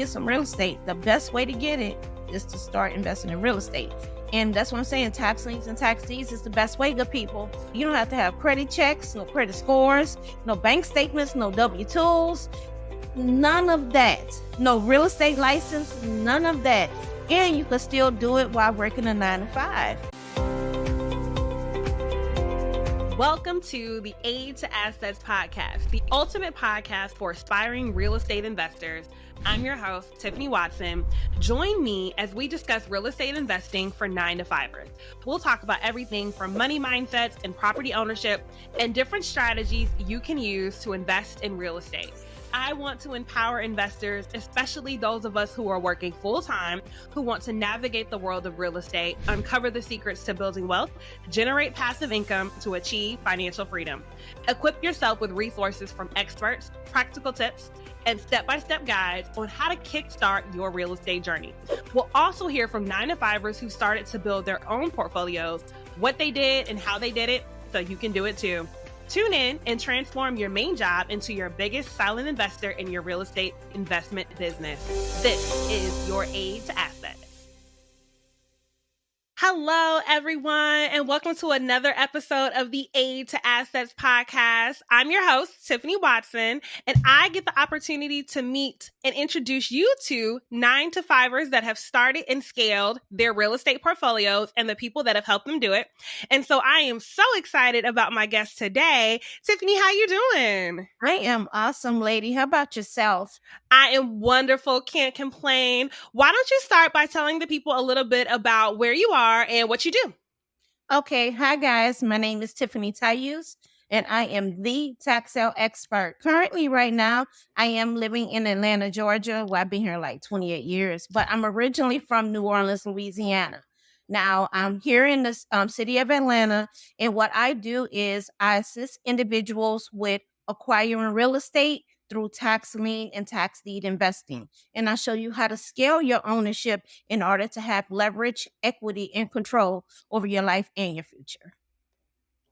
get some real estate. The best way to get it is to start investing in real estate. And that's what I'm saying. Tax liens and tax deeds is the best way, good people. You don't have to have credit checks, no credit scores, no bank statements, no W-2s, none of that. No real estate license, none of that. And you can still do it while working a 9 to 5. Welcome to the Aid to Assets podcast, the ultimate podcast for aspiring real estate investors. I'm your host, Tiffany Watson. Join me as we discuss real estate investing for 9 to 5ers. We'll talk about everything from money mindsets and property ownership and different strategies you can use to invest in real estate. I want to empower investors, especially those of us who are working full-time, who want to navigate the world of real estate, uncover the secrets to building wealth, generate passive income to achieve financial freedom. Equip yourself with resources from experts, practical tips, and step-by-step guides on how to kickstart your real estate journey. We'll also hear from 9 to 5ers who started to build their own portfolios, what they did and how they did it, so you can do it too. Tune in and transform your main job into your biggest silent investor in your real estate investment business. This is your Aid to Assets. Hello, everyone, and welcome to another episode of the Aid to Assets podcast. I'm your host, Tiffany Watson, and I get the opportunity to meet and introduce you to 9 to 5ers that have started and scaled their real estate portfolios and the people that have helped them do it. And so I am so excited about my guest today. Tiffany, how you doing? I am awesome, lady. How about yourself? I am wonderful. Can't complain. Why don't you start by telling the people a little bit about where you are and what you do? Okay. Hi, guys. My name is Tiffany Tayus, and I am the tax sale expert. Currently, right now, I am living in Atlanta, Georgia. Well, I've been here like 28 years, but I'm originally from New Orleans, Louisiana. Now, I'm here in the city of Atlanta, and what I do is I assist individuals with acquiring real estate through tax lien and tax deed investing. And I show you how to scale your ownership in order to have leverage, equity, and control over your life and your future.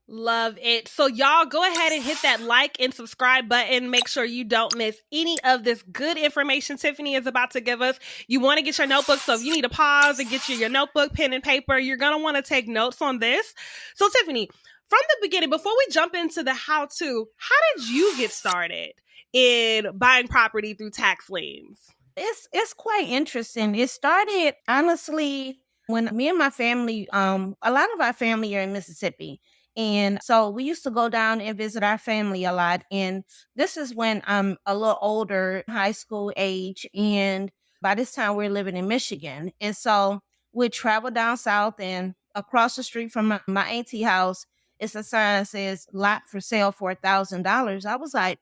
Love it. So y'all go ahead and hit that like and subscribe button. Make sure you don't miss any of this good information Tiffany is about to give us. You want to get your notebook. So if you need to pause and get your notebook, pen and paper, you're going to want to take notes on this. So Tiffany, from the beginning, before we jump into the how-to, how did you get started in buying property through tax liens? It's quite interesting. It started, honestly, when me and my family, a lot of our family are in Mississippi. And so we used to go down and visit our family a lot. And this is when I'm a little older, high school age. And by this time, we're living in Michigan. And so we'd travel down south, and across the street from my auntie house, it's a sign that says lot for sale for $1,000. I was like,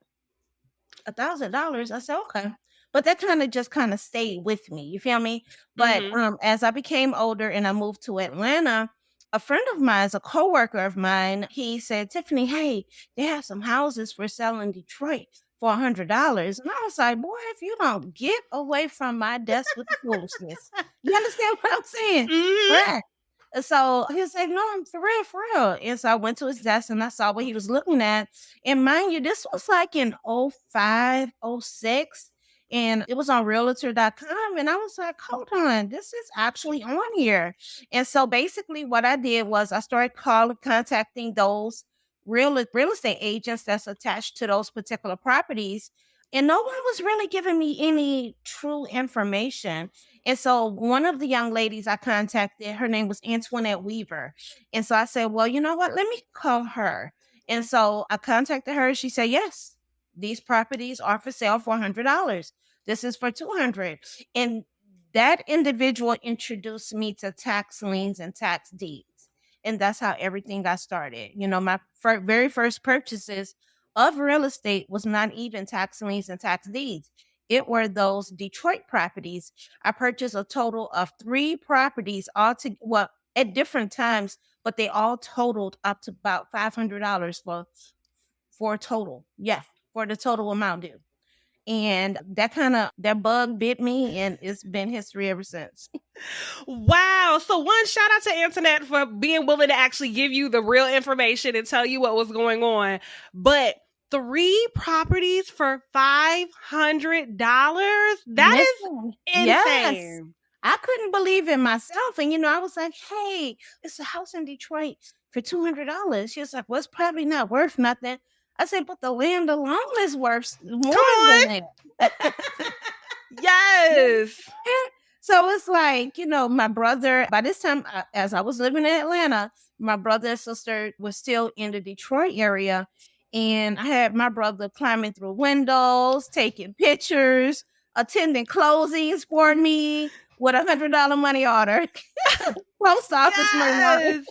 $1,000? I said, okay. But that kind of stayed with me. You feel me? But as I became older and I moved to Atlanta, a friend of mine, a coworker of mine, he said, Tiffany, hey, they have some houses for sale in Detroit for $100. And I was like, boy, if you don't get away from my desk with the foolishness. You understand what I'm saying? Right. So he was like, no, I'm for real, for real. And so I went to his desk and I saw what he was looking at. And mind you, this was like in 05, 06. And it was on realtor.com. And I was like, hold on, this is actually on here. And so basically what I did was I started contacting those real estate agents that's attached to those particular properties. And no one was really giving me any true information. And so one of the young ladies I contacted, her name was Antoinette Weaver. And so I said, well, you know what? Let me call her. And so I contacted her. She said, yes, these properties are for sale for $100. This is for $200. And that individual introduced me to tax liens and tax deeds. And that's how everything got started. You know, my very first purchases of real estate was not even tax liens and tax deeds. It were those Detroit properties. I purchased a total of 3 properties at different times, but they all totaled up to about $500 for a total. Yeah, for the total amount due. And that bug bit me, and it's been history ever since. Wow. So one, shout out to Antoinette for being willing to actually give you the real information and tell you what was going on. But 3 properties for $500? That is Listen, yes. insane. I couldn't believe it myself. And I was like, hey, it's a house in Detroit for $200. She was like, well, it's probably not worth nothing. I said, but the land alone is worth more Come on. than that. Yes. So it's like, my brother, by this time, as I was living in Atlanta, my brother and sister was still in the Detroit area. And I had my brother climbing through windows, taking pictures, attending closings for me with $100 money order. Post office money order. Yes.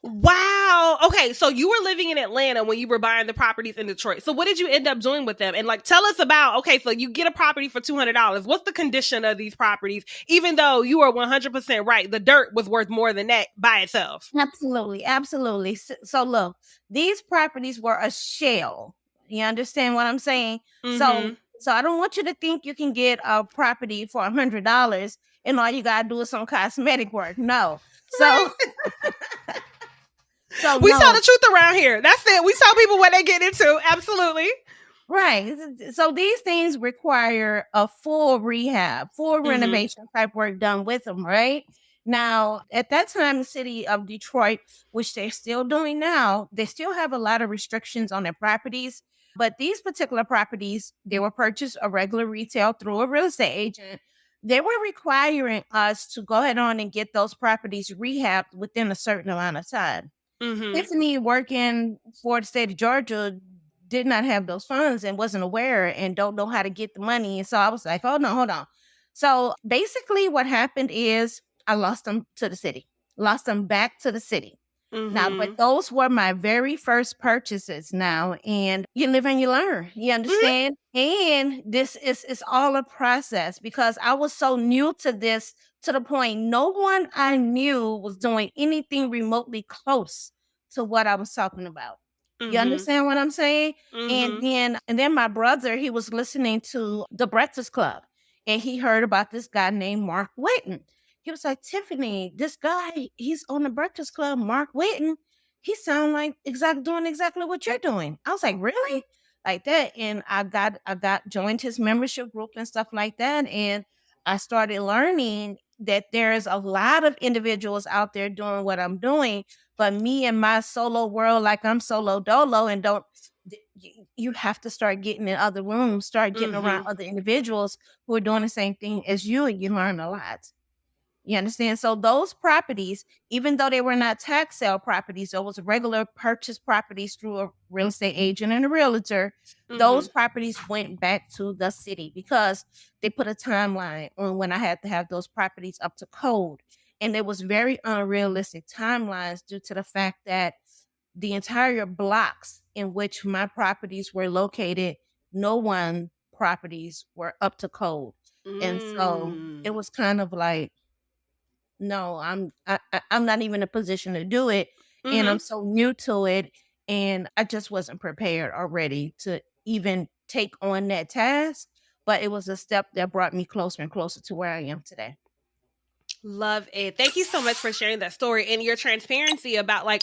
Wow. Okay, so you were living in Atlanta when you were buying the properties in Detroit. So what did you end up doing with them? And tell us about, okay, so you get a property for $200. What's the condition of these properties? Even though you are 100% right, the dirt was worth more than that by itself. Absolutely. Absolutely. So look, these properties were a shell. You understand what I'm saying? Mm-hmm. So I don't want you to think you can get a property for $100 and all you gotta do is some cosmetic work. No. So We no. saw the truth around here. That's it. We saw people what they get into. Absolutely. Right. So these things require a full rehab, full renovation type work done with them, right? Now, at that time, the city of Detroit, which they're still doing now, they still have a lot of restrictions on their properties. But these particular properties, they were purchased a regular retail through a real estate agent. They were requiring us to go ahead on and get those properties rehabbed within a certain amount of time. Tiffany, working for the state of Georgia, did not have those funds and wasn't aware and don't know how to get the money. And so I was like, oh no, hold on. So basically what happened is I lost them to the city, lost them back to the city. Now, but those were my very first purchases now. And you live and you learn. You understand? And this is all a process because I was so new to this to the point no one I knew was doing anything remotely close to what I was talking about. You understand what I'm saying? And then my brother, he was listening to the Breakfast Club and he heard about this guy named Mark Whitten. He was like, Tiffany, this guy, he's on the Breakfast Club, Mark Whitten. He sound like doing exactly what you're doing. I was like, really? Like that. And I got joined his membership group and stuff like that. And I started learning that there's a lot of individuals out there doing what I'm doing, but me and my solo world, like I'm solo dolo and don't, you have to start getting in other rooms, start getting around other individuals who are doing the same thing as you, and you learn a lot. You understand? So those properties, even though they were not tax sale properties, those regular purchase properties through a real estate agent and a realtor, those properties went back to the city because they put a timeline on when I had to have those properties up to code. And it was very unrealistic timelines due to the fact that the entire blocks in which my properties were located, no one properties were up to code. And so it was kind of like, no, I'm not even in a position to do it, and I'm so new to it, and I just wasn't prepared already to even take on that task. But it was a step that brought me closer and closer to where I am today. Love it. Thank you so much for sharing that story and your transparency about my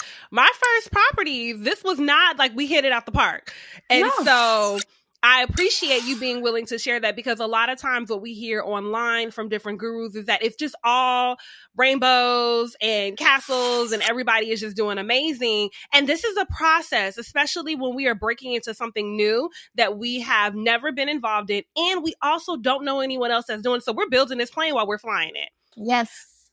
first property. This was not we hit it out the park. And so I appreciate you being willing to share that because a lot of times what we hear online from different gurus is that it's just all rainbows and castles and everybody is just doing amazing. And this is a process, especially when we are breaking into something new that we have never been involved in. And we also don't know anyone else that's doing it. So we're building this plane while we're flying it. Yes.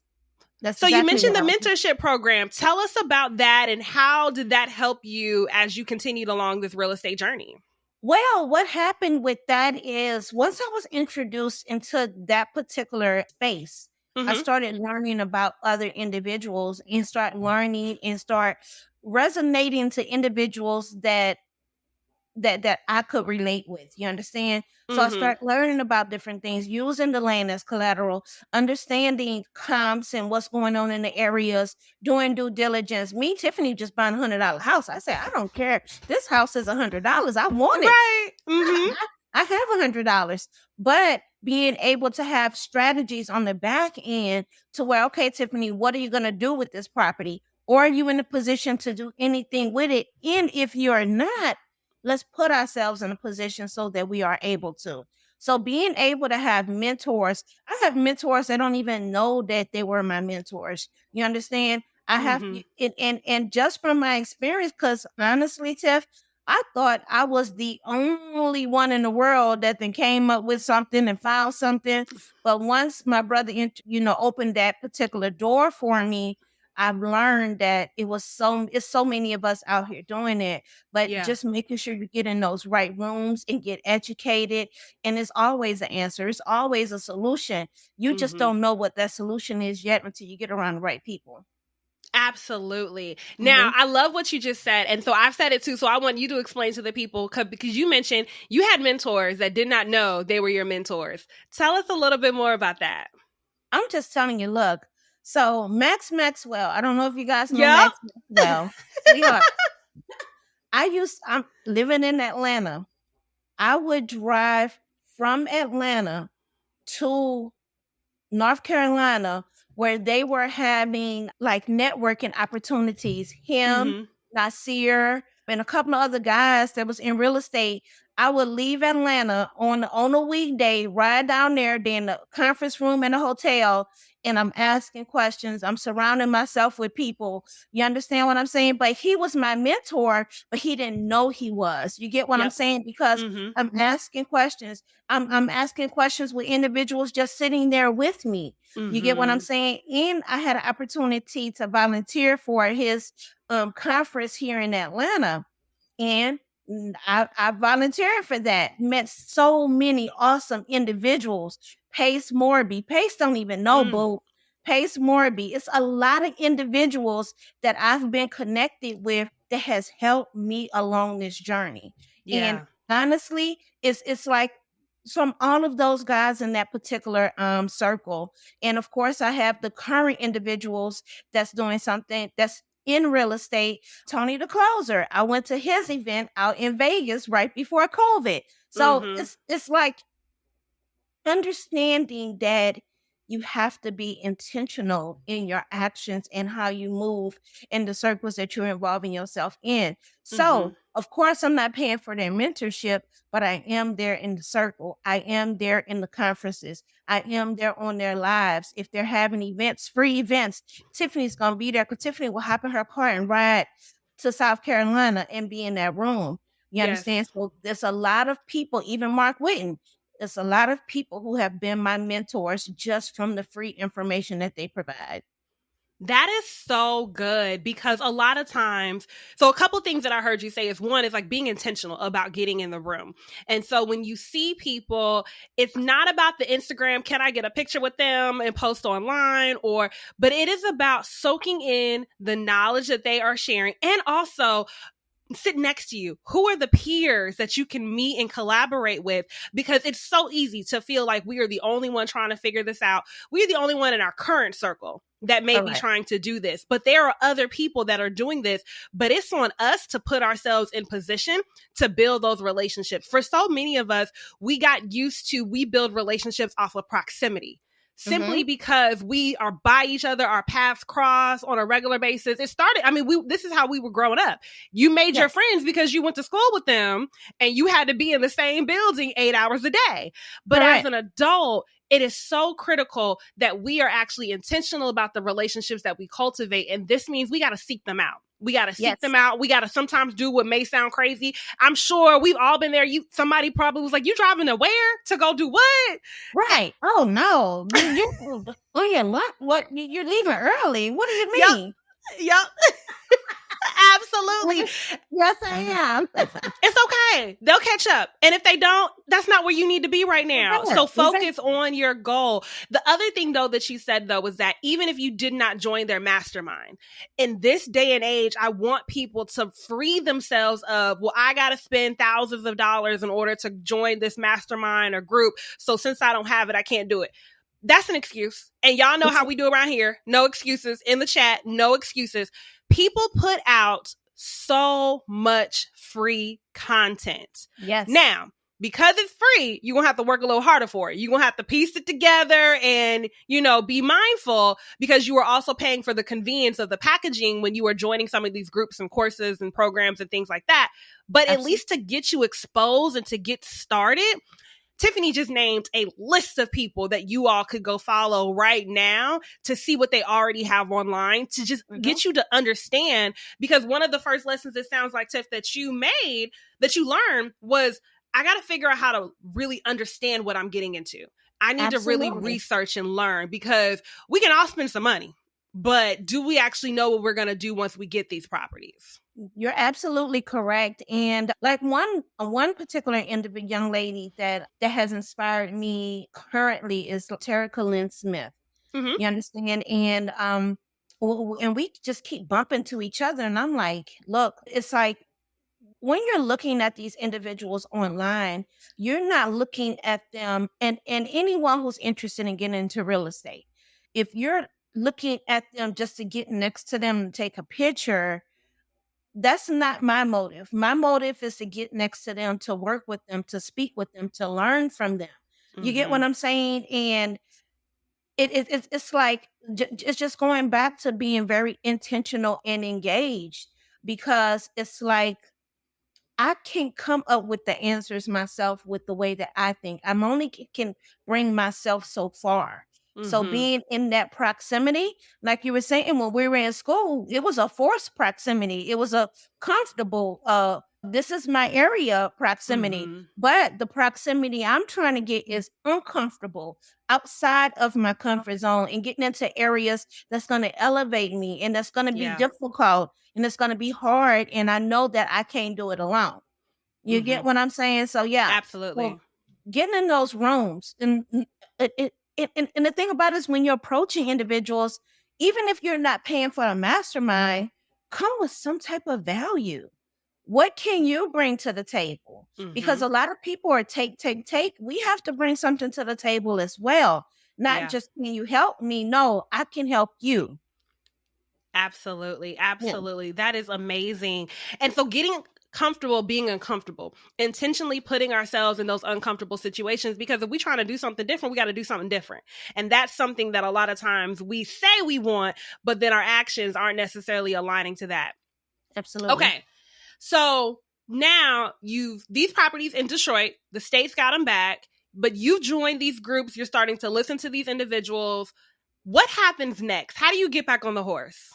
So you mentioned the mentorship program. Tell us about that and how did that help you as you continued along this real estate journey? Well, what happened with that is once I was introduced into that particular space, I started learning about other individuals and start learning and start resonating to individuals that I could relate with. You understand? So I start learning about different things, using the land as collateral, understanding comps and what's going on in the areas, doing due diligence. Me, Tiffany, just buying $100 house. I said, I don't care. This house is $100. I want it. Right. I have $100, but being able to have strategies on the back end to where, okay, Tiffany, what are you going to do with this property? Or are you in a position to do anything with it? And if you're not, let's put ourselves in a position so that we are able to. So being able to have mentors, I have mentors that don't even know that they were my mentors. You understand? I have Mm-hmm. and just from my experience, because honestly, Tiff, I thought I was the only one in the world that then came up with something and found something. But once my brother, opened that particular door for me, I've learned that it's so many of us out here doing it, but Yeah. just making sure you get in those right rooms and get educated. And it's always an answer. It's always a solution. You just Mm-hmm. don't know what that solution is yet until you get around the right people. Absolutely. Now, Hmm. I love what you just said. And so I've said it too. So I want you to explain to the people because you mentioned you had mentors that did not know they were your mentors. Tell us a little bit more about that. I'm just telling you, look. So Max Maxwell, I don't know if you guys know Yep. Max Maxwell. Sweetheart, I'm living in Atlanta. I would drive from Atlanta to North Carolina, where they were having like networking opportunities. Him, Mm-hmm. Nasir, and a couple of other guys that was in real estate. I would leave Atlanta on a weekday, ride down there, then the conference room in a hotel, and I'm asking questions. I'm surrounding myself with people. You understand what I'm saying? But he was my mentor, but he didn't know he was. You get what I'm Yep. saying? Because Mm-hmm. I'm asking questions. I'm asking questions with individuals just sitting there with me. You get what I'm Mm-hmm. saying? And I had an opportunity to volunteer for his conference here in Atlanta. And I volunteered for that. Met so many awesome individuals. Pace Morby. Pace don't even know, Mm. boo. Pace Morby. It's a lot of individuals that I've been connected with that has helped me along this journey. And Yeah. honestly, it's like from all of those guys in that particular circle. And of course, I have the current individuals that's doing something that's in real estate. Tony the Closer, I went to his event out in Vegas right before COVID. So Mm-hmm. it's like understanding that you have to be intentional in your actions and how you move in the circles that you're involving yourself in. Mm-hmm. So, of course, I'm not paying for their mentorship, but I am there in the circle. I am there in the conferences. I am there on their lives. If they're having events, free events, Tiffany's going to be there because Tiffany will hop in her car and ride to South Carolina and be in that room. You Yes. understand? So there's a lot of people, even Mark Whitten, it's a lot of people who have been my mentors just from the free information that they provide. That is so good because a lot of times, so a couple things that I heard you say is one is like being intentional about getting in the room. And so when you see people, it's not about the Instagram, can I get a picture with them and post online but it is about soaking in the knowledge that they are sharing and also sit next to you. Who are the peers that you can meet and collaborate with? Because it's so easy to feel like we are the only one trying to figure this out. We're the only one in our current circle that may be Correct. trying to do this, but there are other people that are doing this, but it's on us to put ourselves in position to build those relationships. For so many of us, we build relationships off of proximity. Mm-hmm. Simply because we are by each other, our paths cross on a regular basis. It started, this is how we were growing up. You made your Yes. friends because you went to school with them and you had to be in the same building 8 hours a day. But as Correct. an adult, it is so critical that we are actually intentional about the relationships that we cultivate. And this means we got to seek them out. We got to seek Yes. them out. We got to sometimes do what may sound crazy. I'm sure we've all been there. Somebody probably was like, you driving to where to go do what? Right. Oh no. What? You're leaving early. What do you Yep. mean? Yep. Absolutely. Yes, I am. It's okay. They'll catch up. And if they don't, that's not where you need to be right now. So focus on your goal. The other thing, though, that you said, though, was that even if you did not join their mastermind, in this day and age, I want people to free themselves of, well, I got to spend thousands of dollars in order to join this mastermind or group. So since I don't have it, I can't do it. That's an excuse. And y'all know how we do around here. No excuses in the chat. No excuses. People put out so much free content. Yes. Now, because it's free, you're going to have to work a little harder for it. You're going to have to piece it together and, be mindful, because you are also paying for the convenience of the packaging when you are joining some of these groups and courses and programs and things like that. But at least to get you exposed and to get started, Tiffany just named a list of people that you all could go follow right now to see what they already have online, to just get you to understand. Because one of the first lessons, it sounds like, Tiff, that you learned was, I got to figure out how to really understand what I'm getting into. I need to really research and learn, because we can all spend some money, but do we actually know what we're going to do once we get these properties? You're absolutely correct. And like one particular young lady that has inspired me currently is Terica Lynn Smith. Mm-hmm. You understand? And and we just keep bumping to each other. And I'm like, look, it's like, when you're looking at these individuals online, you're not looking at them, and anyone who's interested in getting into real estate, if you're looking at them just to get next to them and take a picture, that's not my motive. My motive is to get next to them, to work with them, to speak with them, to learn from them. You get what I'm saying? And it's like, it's just going back to being very intentional and engaged, because it's like, I can't come up with the answers myself with the way that I think. I'm only can bring myself so far. So being in that proximity, like you were saying, when we were in school, it was a forced proximity. It was a comfortable, this is my area proximity. But the proximity I'm trying to get is uncomfortable, outside of my comfort zone, and getting into areas that's going to elevate me, and that's going to be difficult, and it's going to be hard. And I know that I can't do it alone. You get what I'm saying? So yeah, absolutely. Well, getting in those rooms, and and the thing about it is, when you're approaching individuals, even if you're not paying for a mastermind, come with some type of value. What can you bring to the table? Because a lot of people are take. We have to bring something to the table as well. Not just, can you help me? No, I can help you. Absolutely. Absolutely. Yeah. That is amazing. And so getting comfortable being uncomfortable, intentionally putting ourselves in those uncomfortable situations, because if we're trying to do something different, we got to do something different. And that's something that a lot of times we say we want, but then our actions aren't necessarily aligning to that. Absolutely. Okay. So now these properties in Detroit, the state's got them back, but you've joined these groups. You're starting to listen to these individuals. What happens next? How do you get back on the horse?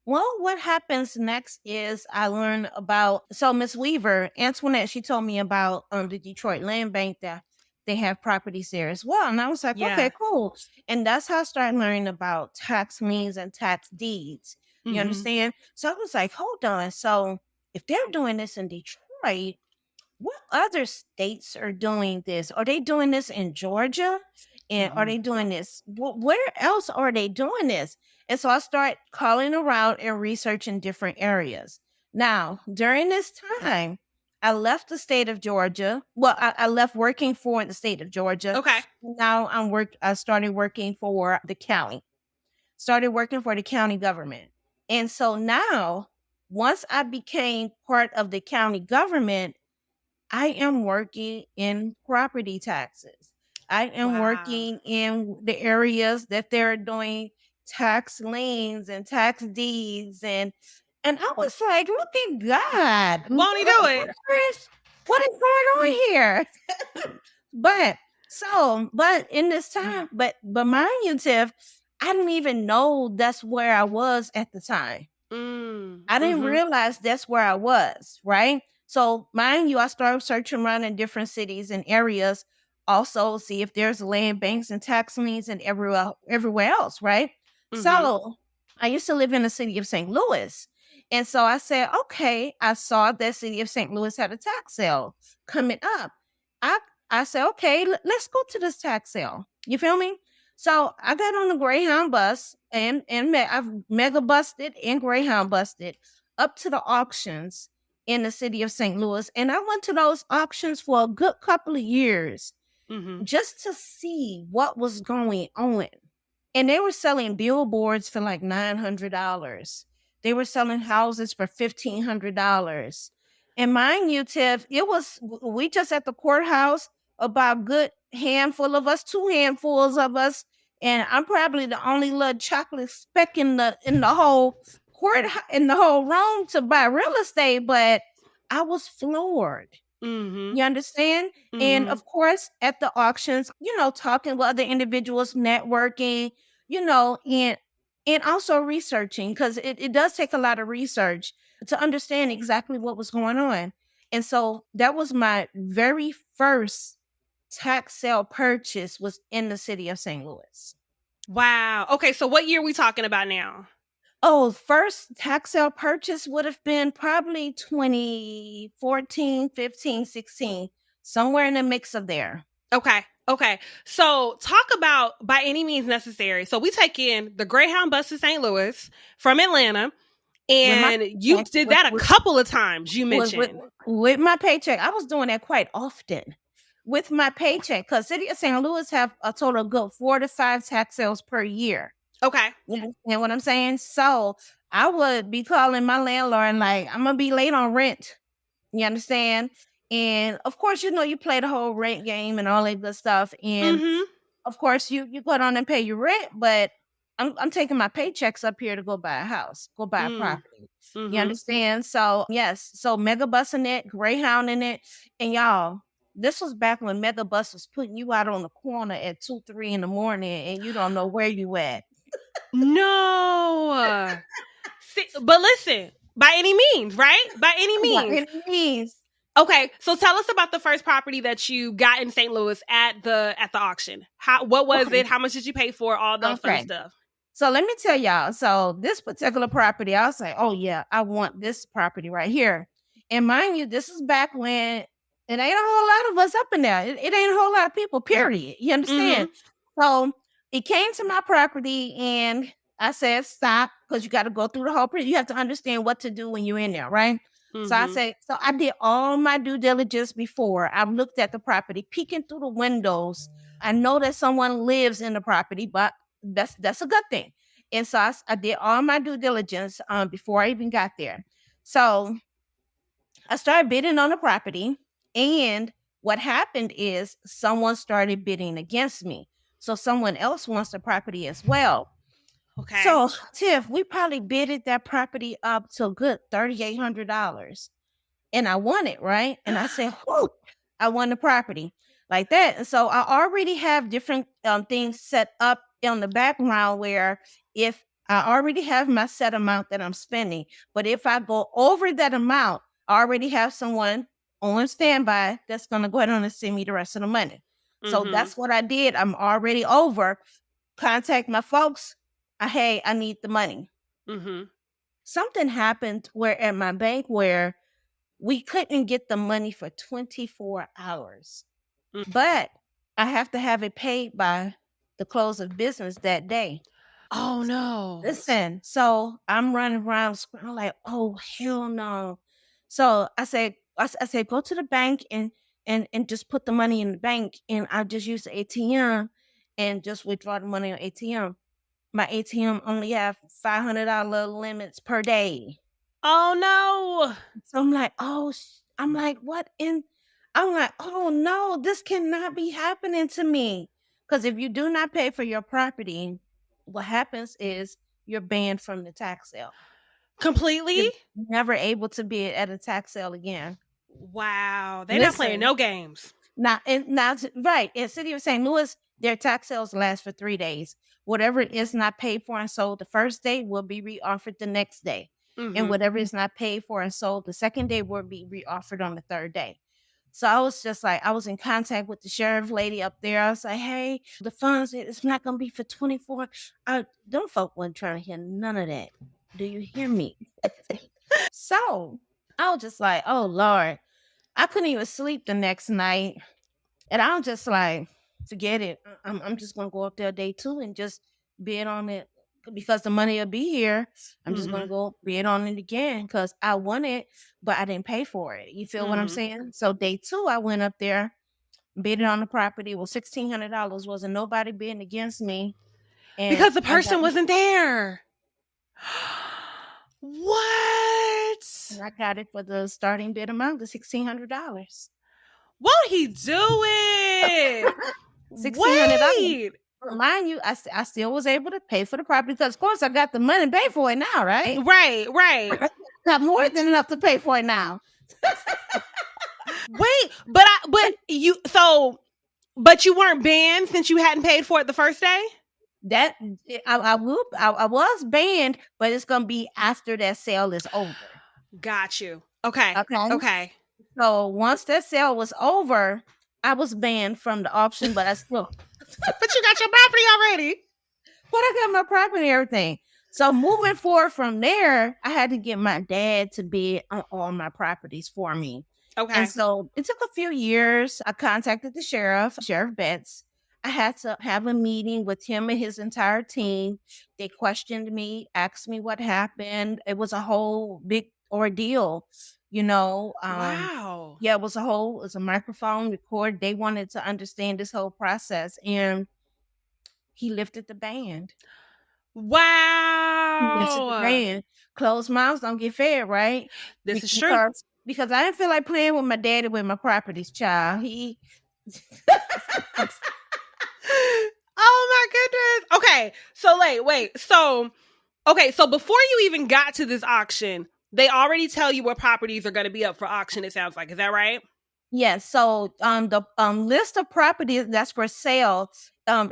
Well, what happens next is I learn about, so Miss Weaver, Antoinette, she told me about the Detroit Land Bank, that they have properties there as well. And I was like, okay, cool. And that's how I started learning about tax liens and tax deeds. You understand? So I was like, hold on. So if they're doing this in Detroit, what other states are doing this? Are they doing this in Georgia? And are they doing this? Where else are they doing this? And so I start calling around and researching different areas. Now, during this time, I left the state of Georgia. Well, I left working for the state of Georgia. Okay. Now I started working for the county. Started working for the county government. And so now, once I became part of the county government, I am working in property taxes. I am working in the areas that they're doing tax liens and tax deeds, and I was like, look at God. Won't he do it? What is going on here? but in this time, but mind you, Tiff, I didn't even know that's where I was at the time. I didn't realize that's where I was, right? So mind you, I started searching around in different cities and areas, also see if there's land banks and tax liens and everywhere else, right? So I used to live in the city of St. Louis. And so I said, okay, I saw that city of St. Louis had a tax sale coming up. I said, okay, let's go to this tax sale. You feel me? So I got on the Greyhound bus and I've mega busted and Greyhound busted up to the auctions in the city of St. Louis. And I went to those auctions for a good couple of years just to see what was going on. And they were selling billboards for like $900. They were selling houses for $1,500. And mind you, Tiff, we just at the courthouse, about good handful of us, two handfuls of us, and I'm probably the only little chocolate speck in the whole court in the whole room to buy real estate. But I was floored. Mm-hmm. You understand? And Mm-hmm. of course, at the auctions, talking with other individuals, networking, and also researching, because it does take a lot of research to understand exactly what was going on. And so that was my very first tax sale purchase, was in the city of St. Louis. Wow. Okay, so what year are we talking about now? Oh, first tax sale purchase would have been probably 2014, 15, 16, somewhere in the mix of there. Okay. Okay. So talk about by any means necessary. So we take in the Greyhound bus to St. Louis from Atlanta, With my and you paycheck, did that a couple of times, you with, with, mentioned. with my paycheck, I was doing that quite often with my paycheck, because City of St. Louis have a total of good 4 to 5 tax sales per year. Okay. You understand what I'm saying? So I would be calling my landlord and like, I'm gonna be late on rent. You understand? And of course, you play the whole rent game and all that good stuff. And Mm-hmm. of course, you go down and pay your rent, but I'm taking my paychecks up here to go buy a house, go buy a Mm. property. You Mm-hmm. understand? So yes, so Mega Bus in it, Greyhound in it, and y'all. This was back when Mega Bus was putting you out on the corner at 2, 3 in the morning, and you don't know where you at. No. See, but listen, by any means, right? By any By means. any means. Okay, so tell us about the first property that you got in St. Louis at the auction. What was Okay. it? How much did you pay for? All the fun Okay. stuff. So let me tell y'all. So this particular property, I was like, oh yeah, I want this property right here. And mind you, this is back when it ain't a whole lot of us up in there. It ain't a whole lot of people, period. You understand? Mm-hmm. So it came to my property and I said, stop, because you got to go through the whole you have to understand what to do when you're in there, right? So I Mm-hmm. say, so I did all my due diligence before. I've looked at the property, peeking through the windows. I know that someone lives in the property, but that's a good thing. And so I did all my due diligence before I even got there. So I started bidding on the property, and what happened is someone started bidding against me. So someone else wants the property as well. Okay. So Tiff, we probably bidded that property up to a good $3,800, and I won it, right? And I said, whoa, I won the property like that. And so I already have different things set up in the background where if I already have my set amount that I'm spending, but if I go over that amount, I already have someone on standby that's going to go ahead and send me the rest of the money. So Mm-hmm. that's what I did. I'm already over. Contact my folks. Hey, I need the money. Mm-hmm. Something happened where at my bank where we couldn't get the money for 24 hours, but I have to have it paid by the close of business that day. Oh no. Listen, so I'm running around I'm like, oh hell no. So I said, go to the bank and just put the money in the bank, and I'll just use the ATM and just withdraw the money on ATM. My ATM only have $500 limits per day. Oh no. So I'm like, oh, I'm like, what in? I'm like, oh no, this cannot be happening to me. Because if you do not pay for your property, what happens is you're banned from the tax sale. Completely? You're never able to be at a tax sale again. Wow. They're not playing Listen, no games. right in City of St. Louis, their tax sales last for 3 days. Whatever is not paid for and sold the first day will be reoffered the next day, and Mm-hmm. whatever is not paid for and sold the second day will be reoffered on the third day. So I was just like, I was in contact with the sheriff lady up there. I was like, hey, the funds, it's not going to be for 24. Them folk weren't trying to hear none of that. Do you hear me? So I was just like, oh, Lord. I couldn't even sleep the next night. And I'm just like, forget it. I'm just going to go up there day two and just bid on it because the money will be here. I'm just going Mm-hmm. to go bid on it again because I won it, but I didn't pay for it. You feel what I'm Mm-hmm. saying? So day two, I went up there, bid on the property. Well, $1,600, wasn't nobody bidding against me. And Because the I got person wasn't there. What? And I got it for the starting bid amount of $1,600. Won't he do it? $1,600. Wait. Mind you, I still was able to pay for the property because, of course, I got the money to pay for it now, right? Right. Got more than enough to pay for it now. Wait, but you weren't banned since you hadn't paid for it the first day? That I was banned, but it's gonna be after that sale is over. Got you. Okay. Okay. So once that sale was over, I was banned from the auction, but I still But you got your property already. but I got my property and everything. So moving forward from there, I had to get my dad to bid on all my properties for me. Okay. And so it took a few years. I contacted the Sheriff Betts. I had to have a meeting with him and his entire team. They questioned me, asked me what happened. It was a whole big ordeal, you know. Wow. Yeah, it was a microphone record. They wanted to understand this whole process, and he lifted the ban. Wow. Closed mouths don't get fed, right? This is true. Because I didn't feel like playing with my daddy with my properties, child. He Oh my goodness. Okay. So wait. So before you even got to this auction, they already tell you what properties are going to be up for auction, it sounds like. Is that right? Yes. So the list of properties that's for sale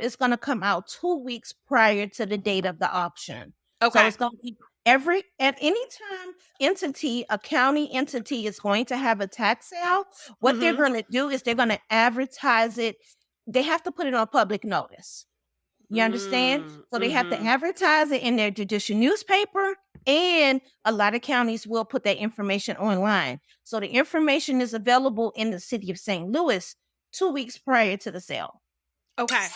is going to come out 2 weeks prior to the date of the auction. Okay. So it's going to be at any time a county entity is going to have a tax sale. What they're going to do is they're going to advertise it. They have to put it on public notice. You understand? So they have to advertise it in their judicial newspaper, and a lot of counties will put that information online. So the information is available in the city of St. Louis 2 weeks prior to the sale. Okay.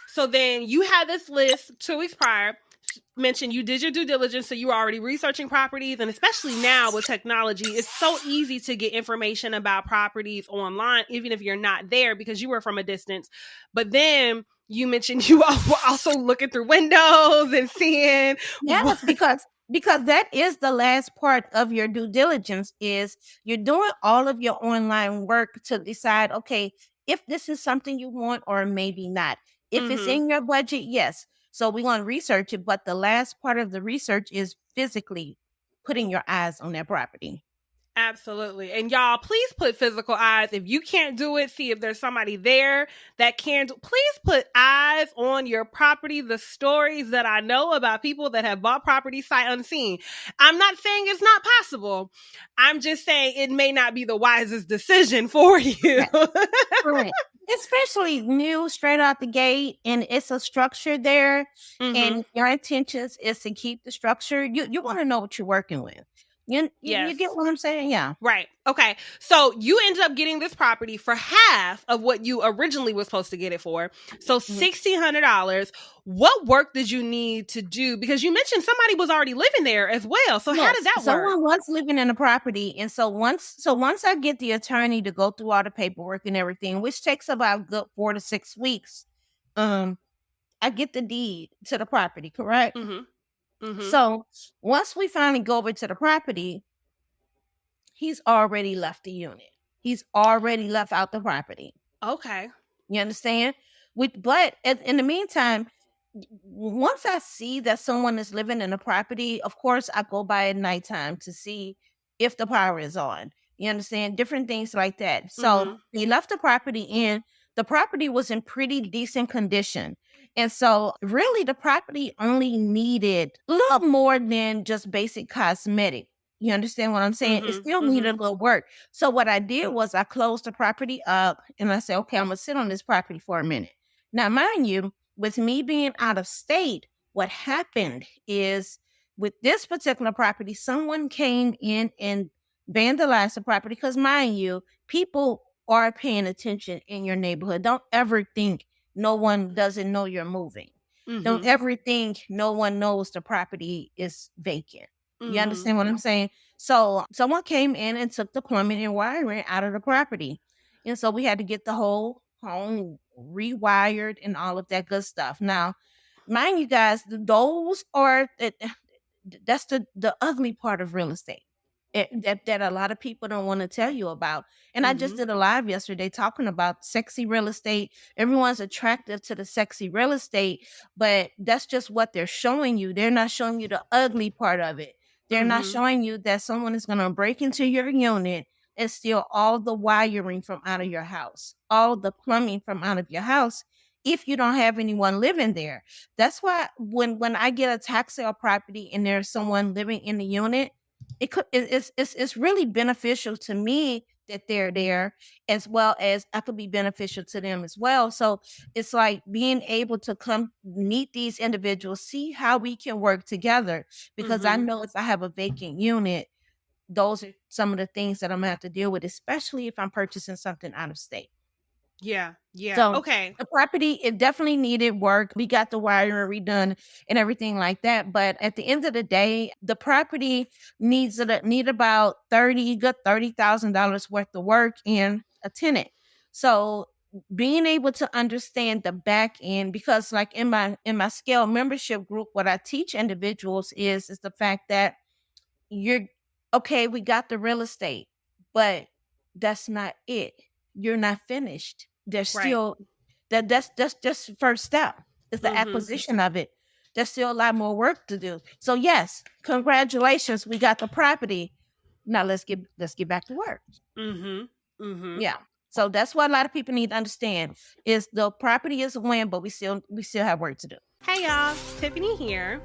So then you had this list 2 weeks prior. Mentioned you did your due diligence, so you were already researching properties, and especially now with technology, it's so easy to get information about properties online, even if you're not there because you were from a distance. But then you mentioned you were also looking through windows and seeing. Yes, because that is the last part of your due diligence is you're doing all of your online work to decide, okay, if this is something you want or maybe not. If it's in your budget, yes. So we want to research it, but the last part of the research is physically putting your eyes on that property. Absolutely. And y'all, please put physical eyes. If you can't do it, see if there's somebody there that can. Please put eyes on your property. The stories that I know about people that have bought property sight unseen. I'm not saying it's not possible. I'm just saying it may not be the wisest decision for you. Right. Especially new straight out the gate, and it's a structure there, and your intentions is to keep the structure. You want to know what you're working with. You get what I'm saying? Yeah. Right. Okay. So you ended up getting this property for half of what you originally was supposed to get it for. So $1,600. What work did you need to do? Because you mentioned somebody was already living there as well. So how did that work? Someone was living in the property. And so once I get the attorney to go through all the paperwork and everything, which takes about good 4 to 6 weeks, I get the deed to the property, correct? So once we finally go over to the property, he's already left the unit. He's already left out the property. Okay. You understand? But in the meantime, once I see that someone is living in a property, of course, I go by at nighttime to see if the power is on. You understand? Different things like that. So he left the property and the property was in pretty decent condition. And so really the property only needed a little more than just basic cosmetic. You understand what I'm saying? It still needed a little work. So what I did was I closed the property up and I said, okay, I'm going to sit on this property for a minute. Now, mind you, with me being out of state, what happened is with this particular property, someone came in and vandalized the property because, mind you, people are paying attention in your neighborhood. Don't ever think no one doesn't know you're moving. Don't ever think no one knows the property is vacant. You understand what I'm saying? So someone came in and took the plumbing and wiring out of the property. And so we had to get the whole home rewired and all of that good stuff. Now, mind you guys, that's the ugly part of real estate. that a lot of people don't want to tell you about. And I just Mm-hmm. did a live yesterday talking about sexy real estate. Everyone's attractive to the sexy real estate, but that's just what they're showing you. They're not showing you the ugly part of it. They're not Mm-hmm. showing you that someone is going to break into your unit and steal all the wiring from out of your house, all the plumbing from out of your house if you don't have anyone living there. That's why when I get a tax sale property and there's someone living in the unit, it's really beneficial to me that they're there, as well as I could be beneficial to them as well. So it's like being able to come meet these individuals, see how we can work together, because I Mm-hmm. know if I have a vacant unit, those are some of the things that I'm gonna have to deal with, especially if I'm purchasing something out of state. Yeah. Yeah. So Okay. the property, it definitely needed work. We got the wiring redone and everything like that. But at the end of the day, the property need about $30,000 worth of work and a tenant. So being able to understand the back end, because like in my scale membership group, what I teach individuals is the fact that you're okay, we got the real estate, but that's not it. You're not finished. There's Right. still that's just the first step. It's the Mm-hmm. acquisition of it. There's still a lot more work to do. So yes, congratulations, we got the property. Now let's get back to work. Mm-hmm. Mm-hmm. Yeah. So that's what a lot of people need to understand is the property is a win, but we still have work to do. Hey y'all, Tiffany here.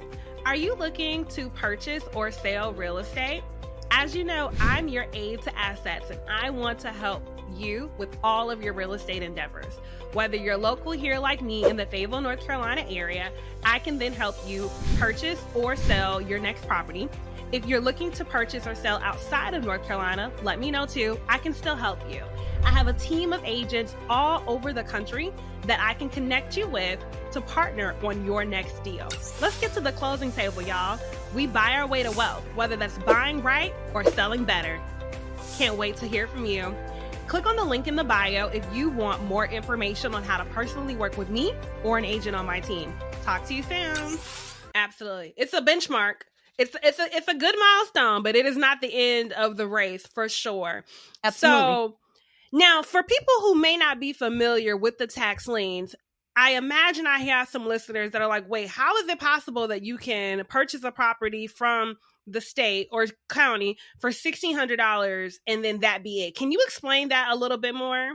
Are you looking to purchase or sell real estate? As you know, I'm your aid to assets and I want to help you with all of your real estate endeavors. Whether you're local here like me in the Fayetteville, North Carolina area, I can then help you purchase or sell your next property. If you're looking to purchase or sell outside of North Carolina, let me know too. I can still help you. I have a team of agents all over the country that I can connect you with to partner on your next deal. Let's get to the closing table, y'all. We buy our way to wealth, whether that's buying right or selling better. Can't wait to hear from you. Click on the link in the bio if you want more information on how to personally work with me or an agent on my team. Talk to you soon. Absolutely. It's a benchmark. It's a good milestone, but it is not the end of the race for sure. Absolutely. So now, for people who may not be familiar with the tax liens, I imagine I have some listeners that are like, wait, how is it possible that you can purchase a property from the state or county for $1,600 and then that be it? Can you explain that a little bit more?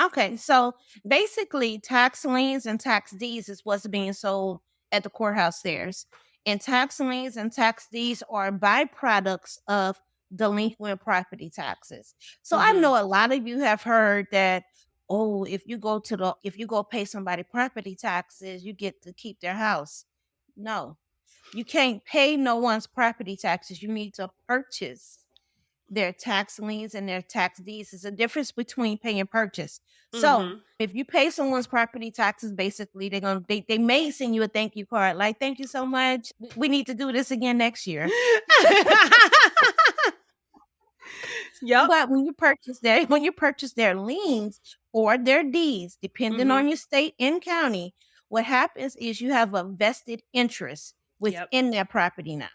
Okay, so basically, tax liens and tax deeds is what's being sold at the courthouse stairs. And tax liens and tax deeds are byproducts of delinquent property taxes. So I Mm-hmm. know a lot of you have heard that, oh, if you go pay somebody property taxes, you get to keep their house. No, you can't pay no one's property taxes. You need to purchase their tax liens and their tax deeds. Is a difference between pay and purchase. So Mm-hmm. if you pay someone's property taxes, basically they may send you a thank you card, like thank you so much. We need to do this again next year. Yep. But when you purchase their liens or their deeds, depending Mm-hmm. on your state and county, what happens is you have a vested interest Yep. within that property now.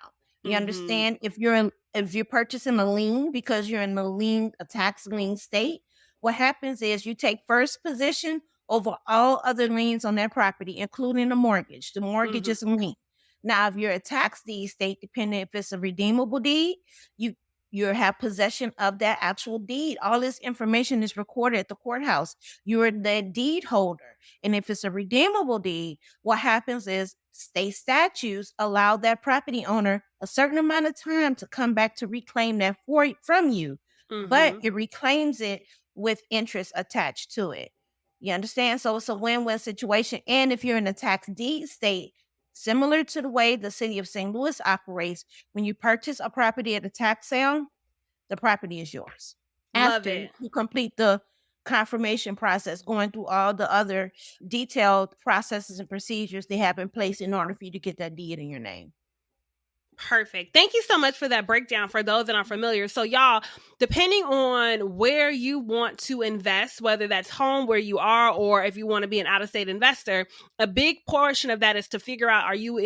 You Mm-hmm. understand? If you're purchasing a lien because you're in a tax lien state, what happens is you take first position over all other liens on that property, including the mortgage. The mortgage Mm-hmm. is a lien. Now, if you're a tax deed state, depending if it's a redeemable deed, you you have possession of that actual deed. All this information is recorded at the courthouse. You're the deed holder. And if it's a redeemable deed, what happens is state statutes allow that property owner a certain amount of time to come back to reclaim that from you. But Mm-hmm. it reclaims it with interest attached to it. You understand? So it's a win-win situation. And if you're in a tax deed state, similar to the way the city of St. Louis operates, when you purchase a property at a tax sale, the property is yours. Love After it. you complete the confirmation process, going through all the other detailed processes and procedures they have in place in order for you to get that deed in your name. Perfect. Thank you so much for that breakdown for those that aren't familiar. So, y'all, depending on where you want to invest, whether that's home where you are or if you want to be an out of state investor, a big portion of that is to figure out, are you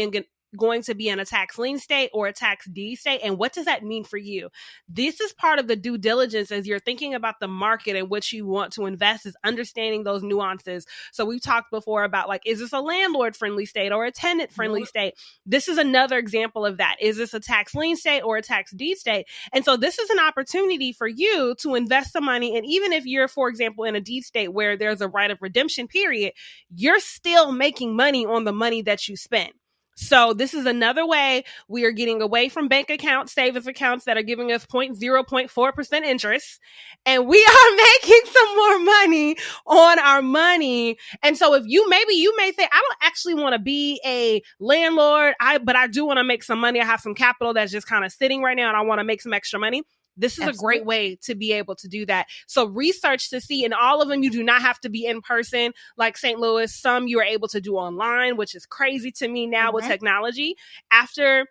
going to be in a tax lien state or a tax deed state, and what does that mean for you? This is part of the due diligence as you're thinking about the market in which you want to invest, is understanding those nuances. So we've talked before about, like, is this a landlord friendly state or a tenant friendly state? This is another example of that. Is this a tax lien state or a tax deed state? And so this is an opportunity for you to invest some money. And even if you're, for example, in a deed state where there's a right of redemption period, you're still making money on the money that you spend. So this is another way we are getting away from bank accounts, savings accounts that are giving us 0.4% interest, and we are making some more money on our money. And so if you may say, I don't actually want to be a landlord, but I do want to make some money. I have some capital that's just kind of sitting right now and I want to make some extra money. This is a great way to be able to do that. So research to see, and all of them, you do not have to be in person. Like St. Louis, some you are able to do online, which is crazy to me now with technology. After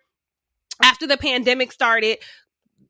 the pandemic started,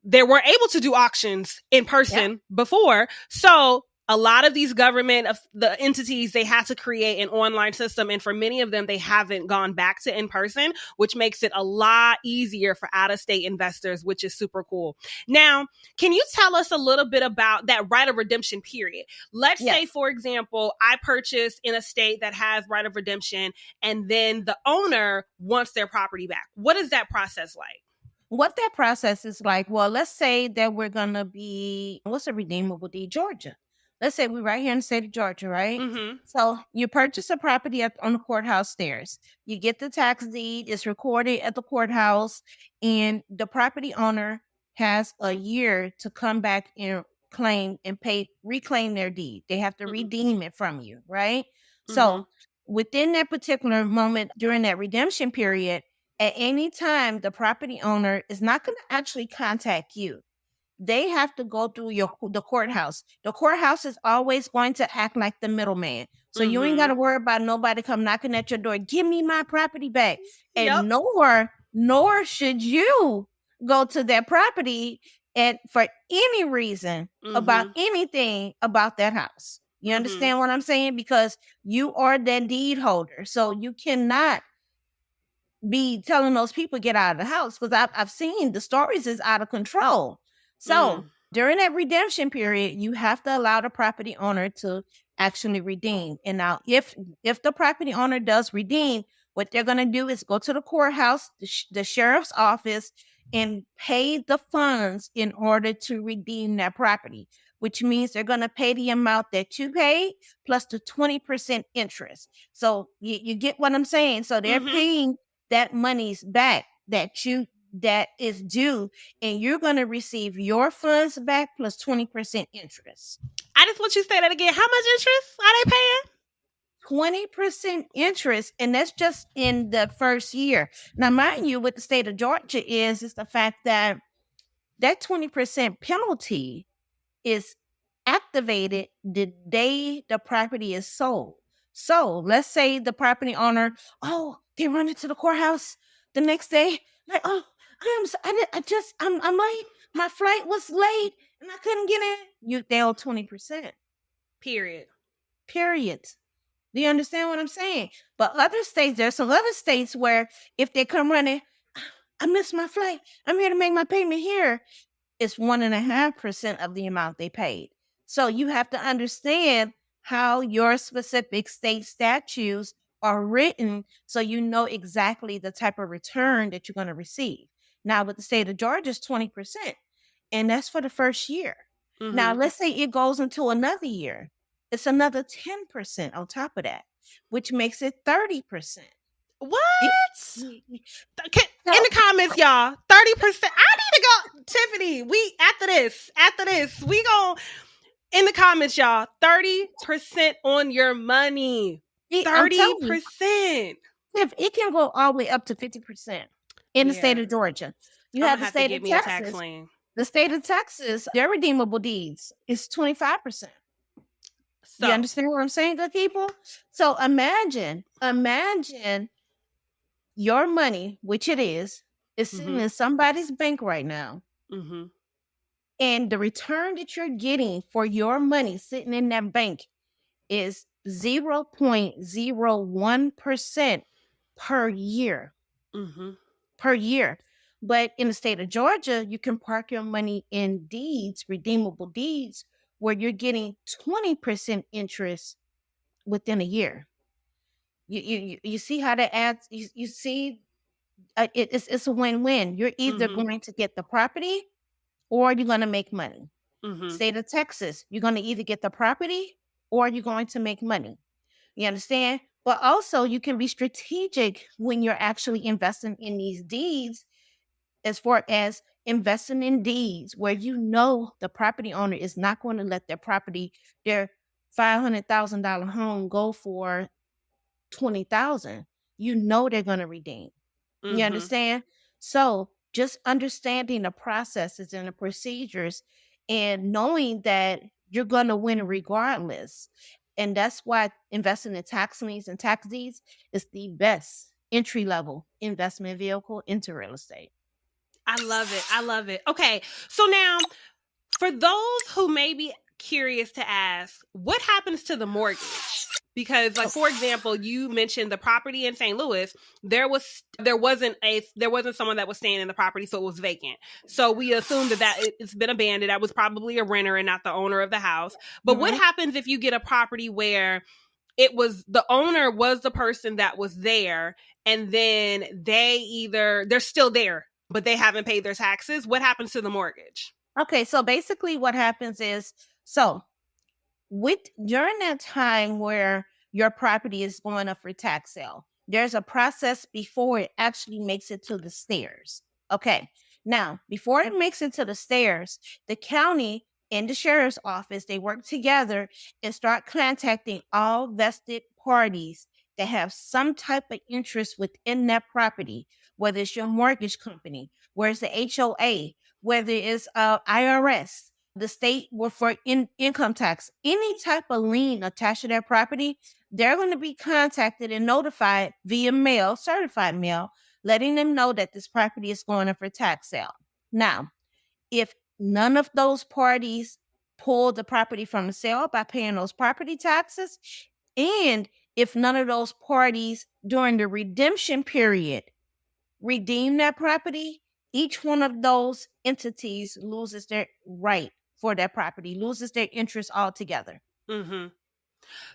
they weren't able to do auctions in person before. So a lot of these government of the entities, they had to create an online system. And for many of them, they haven't gone back to in person, which makes it a lot easier for out-of-state investors, which is super cool. Now, can you tell us a little bit about that right of redemption period? Let's say, for example, I purchase in a state that has right of redemption, and then the owner wants their property back. What is that process like? What that process is like, well, let's say that we're going to be, what's a redeemable deed? Georgia. Let's say we're right here in the state of Georgia, right? Mm-hmm. So you purchase a property on the courthouse stairs. You get the tax deed. It's recorded at the courthouse. And the property owner has a year to come back and claim and reclaim their deed. They have to redeem it from you, right? So within that particular moment during that redemption period, at any time, the property owner is not going to actually contact you. They have to go through the courthouse. The courthouse is always going to act like the middleman. So you ain't got to worry about nobody come knocking at your door. Give me my property back. And nor should you go to that property and for any reason about anything about that house. You understand what I'm saying? Because you are that deed holder. So you cannot be telling those people get out of the house, because I've seen the stories is out of control. So during that redemption period, you have to allow the property owner to actually redeem. And now if the property owner does redeem, what they're going to do is go to the courthouse, the sheriff's office, and pay the funds in order to redeem that property, which means they're going to pay the amount that you paid plus the 20% interest. So you get what I'm saying? So they're paying that money's back that is due, and you're going to receive your funds back plus 20% interest. I just want you to say that again. How much interest are they paying? 20% interest, and that's just in the first year. Now, mind you, what the state of Georgia is the fact that 20% penalty is activated the day the property is sold. So let's say the property owner, they run into the courthouse the next day, like, I'm late. My flight was late and I couldn't get in. They owe 20%. Period. Do you understand what I'm saying? But there's some other states where if they come running, I missed my flight. I'm here to make my payment here. It's 1.5% of the amount they paid. So you have to understand how your specific state statutes are written so you know exactly the type of return that you're going to receive. Now, with the state of Georgia, it's 20%, and that's for the first year. Now, let's say it goes into another year. It's another 10% on top of that, which makes it 30%. What? In the comments, y'all, 30%. I need to go, Tiffany. After this, we go in the comments, y'all. 30% on your money. 30%. If it can go all the way up to 50% in the state of Georgia. You have the state of Texas. The state of Texas, their redeemable deeds is 25%. So, you understand what I'm saying, good people? So imagine your money, which it is sitting in somebody's bank right now. And the return that you're getting for your money sitting in that bank is 0.01% per year. Mm-hmm. per year. But in the state of Georgia, you can park your money in deeds, redeemable deeds, where you're getting 20% interest within a year. You see how that adds? You see, it's a win-win. You're either Mm-hmm. going to get the property or you're going to make money. Mm-hmm. State of Texas, you're going to either get the property or you're going to make money. You understand? But also, you can be strategic when you're actually investing in these deeds, as far as investing in deeds where you know the property owner is not going to let their property, their $500,000 home, go for 20,000. You know they're going to redeem. You Mm-hmm. understand? So just understanding the processes and the procedures and knowing that you're going to win regardless. And that's why investing in tax liens and tax deeds is the best entry level investment vehicle into real estate. I love it. I love it. Okay. So now, for those who may be curious to ask, what happens to the mortgage? Because, like, for example, you mentioned the property in St. Louis. There wasn't someone that was staying in the property, so it was vacant. So we assumed that it's been abandoned. That was probably a renter and not the owner of the house. But what Mhm. happens if you get a property where it was the owner was the person that was there, and then they're still there, but they haven't paid their taxes? What happens to the mortgage? Okay, so basically what happens is, so with during that time where your property is going up for tax sale, there's a process before it actually makes it to the stairs. Okay. Now, before it makes it to the stairs, the county and the sheriff's office, they work together and start contacting all vested parties that have some type of interest within that property, whether it's your mortgage company, whether it's the HOA, whether it's IRS, the state for income tax, any type of lien attached to their property, they're going to be contacted and notified via mail, certified mail, letting them know that this property is going up for tax sale. Now, if none of those parties pull the property from the sale by paying those property taxes, and if none of those parties during the redemption period redeem that property, each one of those entities loses their right for that property, loses their interest altogether. Mm-hmm.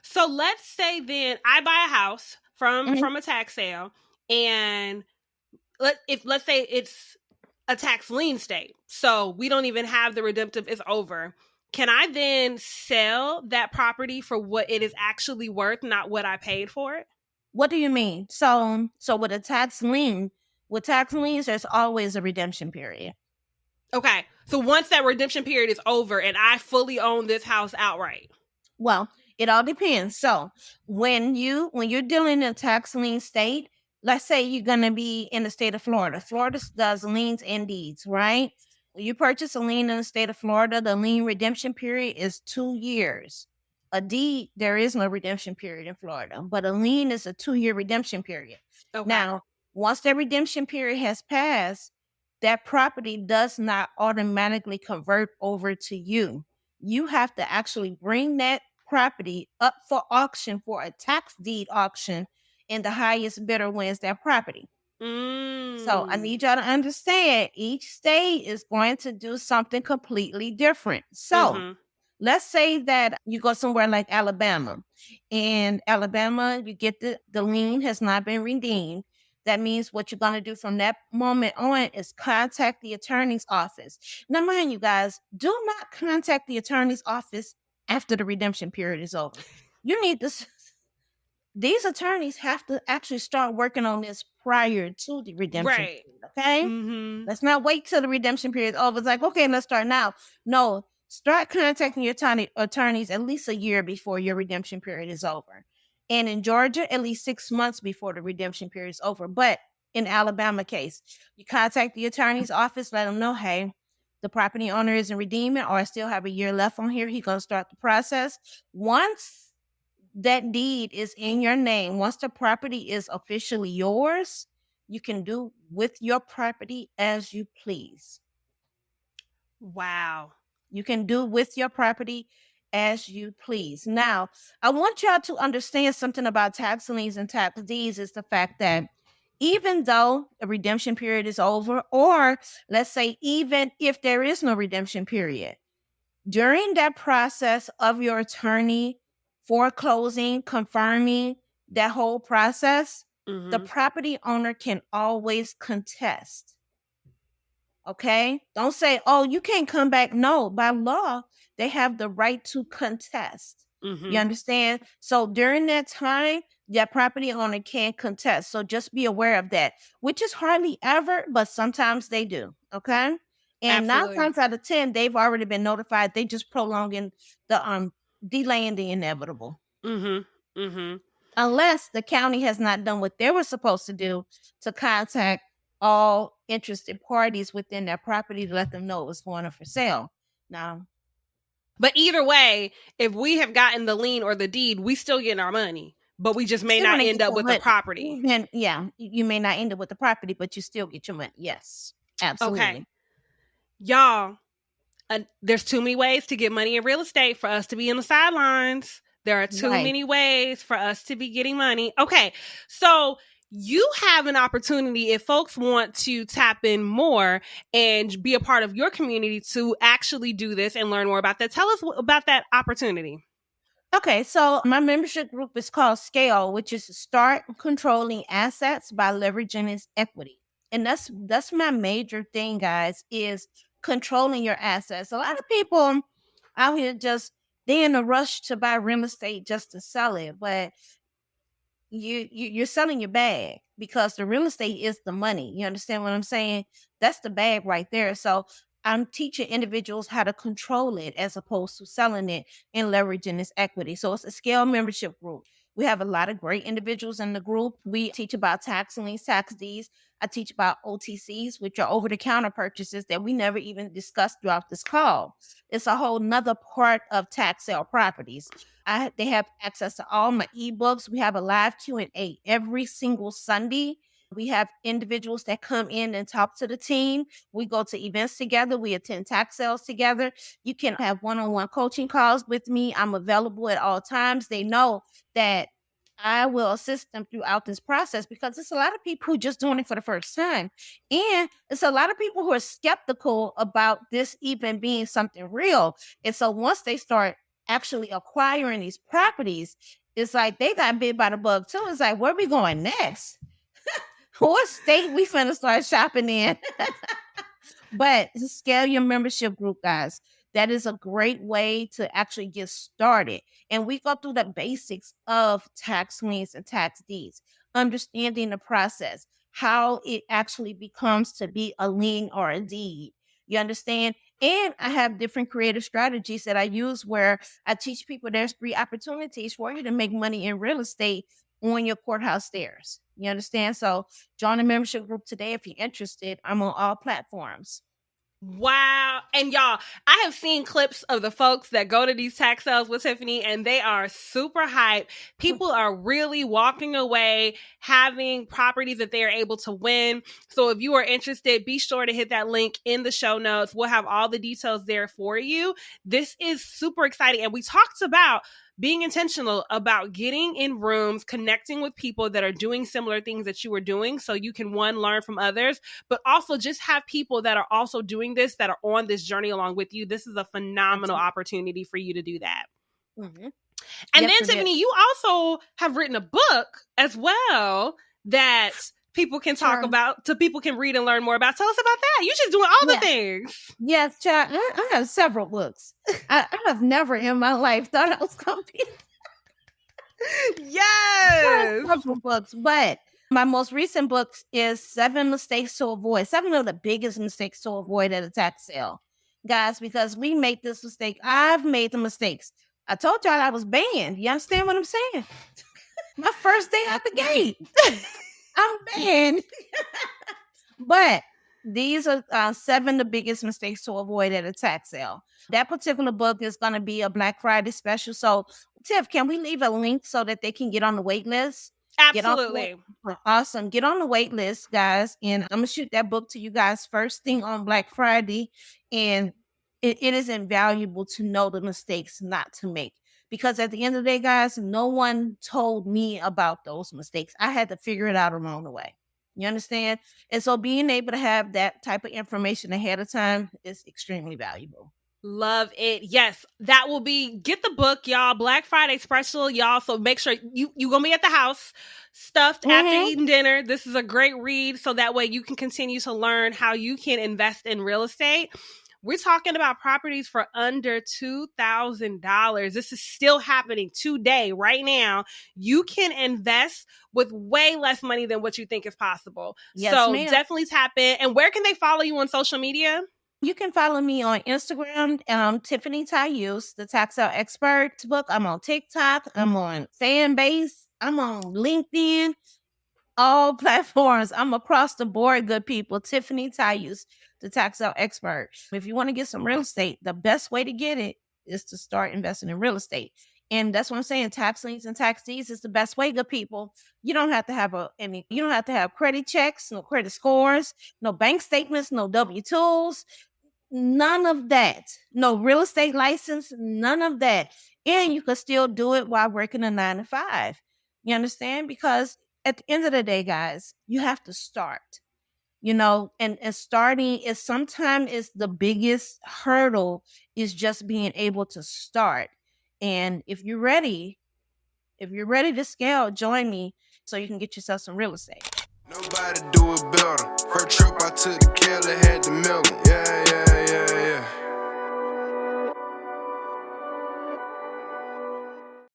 So let's say then I buy a house from Mhm. from a tax sale, and let's say it's a tax lien state, so we don't even have the redemptive, it's over. Can I then sell that property for what it is actually worth, not what I paid for it? What do you mean? So with a tax lien, with tax liens, there's always a redemption period. Okay, so once that redemption period is over and I fully own this house outright. Well, it all depends. So when you're dealing in a tax lien state, let's say you're gonna be in the state of Florida. Florida does liens and deeds, right? When you purchase a lien in the state of Florida, the lien redemption period is 2 years. A deed, there is no redemption period in Florida, but a lien is a 2-year redemption period. Okay. Now, once that redemption period has passed, that property does not automatically convert over to you. You have to actually bring that property up for auction for a tax deed auction, and the highest bidder wins that property. So I Mm. need y'all to understand each state is going to do something completely different. So Mm-hmm. let's say that you go somewhere like Alabama. In Alabama, you get the lien has not been redeemed. That means what you're going to do from that moment on is contact the attorney's office. Now, mind you guys, do not contact the attorney's office after the redemption period is over. You need this. These attorneys have to actually start working on this prior to the redemption Right. period. Okay. Mm-hmm. Let's not wait till the redemption period is over. It's like, okay, let's start now. No, start contacting your attorneys at least a year before your redemption period is over. And in Georgia, at least 6 months before the redemption period is over. But in Alabama case, you contact the attorney's office, let them know, hey, the property owner isn't redeeming or I still have a year left on here. He's going to start the process. Once that deed is in your name, once the property is officially yours, you can do with your property as you please. Wow. You can do with your property as you please. Now, I want y'all to understand something about tax liens and tax deeds is the fact that even though a redemption period is over, or let's say, even if there is no redemption period, during that process of your attorney foreclosing, confirming that whole process, the Mm-hmm. property owner can always contest. Okay. Don't say, oh, you can't come back. No, by law, they have the right to contest. You Mm-hmm. understand? So during that time, that property owner can contest. So just be aware of that, which is hardly ever, but sometimes they do. Okay. And nine Absolutely. times out of 10, they've already been notified. They just prolonging the delaying the inevitable. Mm-hmm. Mm-hmm. Unless the county has not done what they were supposed to do to contact all interested parties within their property to let them know it was going up for sale. Now, But either way, if we have gotten the lien or the deed, we still getting our money, but we just may still not gonna end get up your with the money. property. Yeah, you may not end up with the property, but you still get your money. Yes, Okay. absolutely. Y'all, there's too many ways to get money in real estate for us to be in the sidelines. There are too Right. many ways for us to be getting money. Okay. So you have an opportunity if folks want to tap in more and be a part of your community to actually do this and learn more about that. Tell us about that opportunity. Okay, so my membership group is called Scale, which is Start Controlling Assets by Leveraging Its Equity. And that's my major thing, guys, is controlling your assets. A lot of people out here just they in a rush to buy real estate just to sell it, but you're selling your bag because the real estate is the money. You understand what I'm saying? That's the bag right there. So I'm teaching individuals how to control it as opposed to selling it and leveraging its equity. So it's a scale membership group. We have a lot of great individuals in the group. We teach about tax liens, tax deeds. I teach about OTCs, which are over the counter purchases that we never even discussed throughout this call. It's a whole nother part of tax sale properties. They have access to all my ebooks. We have a live Q&A every single Sunday. We have individuals that come in and talk to the team. We go to events together. We attend tax sales together. You can have one-on-one coaching calls with me. I'm available at all times. They know that I will assist them throughout this process because it's a lot of people who just doing it for the first time. And it's a lot of people who are skeptical about this even being something real. And so once they start actually acquiring these properties, it's like they got bit by the bug too. It's like, where we going next? What state we finna start shopping in? But scale your membership group, guys. That is a great way to actually get started. And we go through the basics of tax liens and tax deeds, understanding the process, how it actually becomes to be a lien or a deed. You understand? And I have different creative strategies that I use where I teach people there's 3 opportunities for you to make money in real estate on your courthouse stairs. You understand? So join the membership group today if you're interested. I'm on all platforms. Wow. And y'all, I have seen clips of the folks that go to these tax sales with Tiffany and they are super hyped. People are really walking away having properties that they are able to win. So if you are interested, be sure to hit that link in the show notes. We'll have all the details there for you. This is super exciting. And we talked about being intentional about getting in rooms, connecting with people that are doing similar things that you were doing so you can, one, learn from others, but also just have people that are also doing this, that are on this journey along with you. This is a phenomenal Absolutely. opportunity for you to do that. Mm-hmm. And Yes, then, it is. Tiffany, you also have written a book as well that people can talk Sure. about, so people can read and learn more about. Tell us about that. You're just doing all the Yeah. things. Yes, child. I have several books. I have never in my life thought I was going to be Yes. several books, but my most recent book is 7 Mistakes to Avoid. 7 of the biggest mistakes to avoid at a tax sale. Guys, because we make this mistake. I've made the mistakes. I told y'all I was banned. You understand what I'm saying? My first day out the gate. I'm banned. But these are 7 the biggest mistakes to avoid at a tax sale. That particular book is going to be a Black Friday special. So, Tiff, can we leave a link so that they can get on the wait list? Get on the Absolutely. awesome. Get on the wait list, guys. And I'm gonna shoot that book to you guys first thing on Black Friday. And it is invaluable to know the mistakes not to make. Because at the end of the day, guys, no one told me about those mistakes. I had to figure it out along the way. You understand? And so being able to have that type of information ahead of time is extremely valuable. Love it. Yes, that will be, get the book, y'all. Black Friday special, y'all. So make sure you gonna be at the house stuffed after Mm-hmm. eating dinner. This is a great read, so that way you can continue to learn how you can invest in real estate. We're talking about properties for under $2,000. This is still happening today, right now. You can invest with way less money than what you think is possible. Yes, So ma'am. definitely tap in. And where can they follow you on social media? You can follow me on Instagram, Tiffany Tayus, the tax out expert book. I'm on TikTok. I'm on Fanbase. I'm on LinkedIn. All platforms. I'm across the board, good people. Tiffany Tayus, the tax out expert. If you want to get some real estate, the best way to get it is to start investing in real estate. And that's what I'm saying. Tax liens and tax deeds is the best way, good people. You don't have to have you don't have to have credit checks, no credit scores, no bank statements, no W-2s, none of that. No real estate license, none of that. And you can still do it while working a 9 to 5. You understand? Because at the end of the day, guys, you have to start. And starting is sometimes is the biggest hurdle is just being able to start. And if you're ready to scale, join me so you can get yourself some real estate. Nobody do it better. First trip I took the Kelly, had the Miller. Yeah.